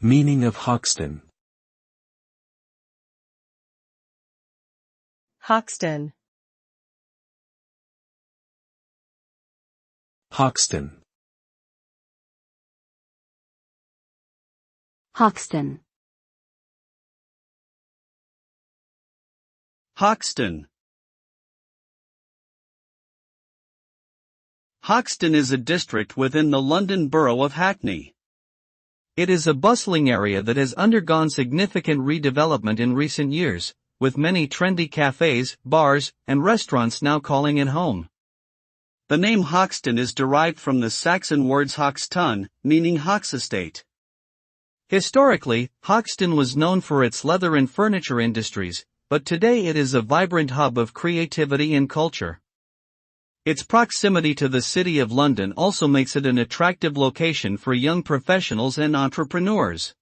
Meaning of Hoxton. Hoxton. Hoxton. Hoxton. Hoxton. Hoxton is a district within the London Borough of Hackney. It is a bustling area that has undergone significant redevelopment in recent years, with many trendy cafes, bars, and restaurants now calling it home. The name Hoxton is derived from the Saxon words Hoxton, meaning Hox estate. Historically, Hoxton was known for its leather and furniture industries, but today it is a vibrant hub of creativity and culture. Its proximity to the City of London also makes it an attractive location for young professionals and entrepreneurs.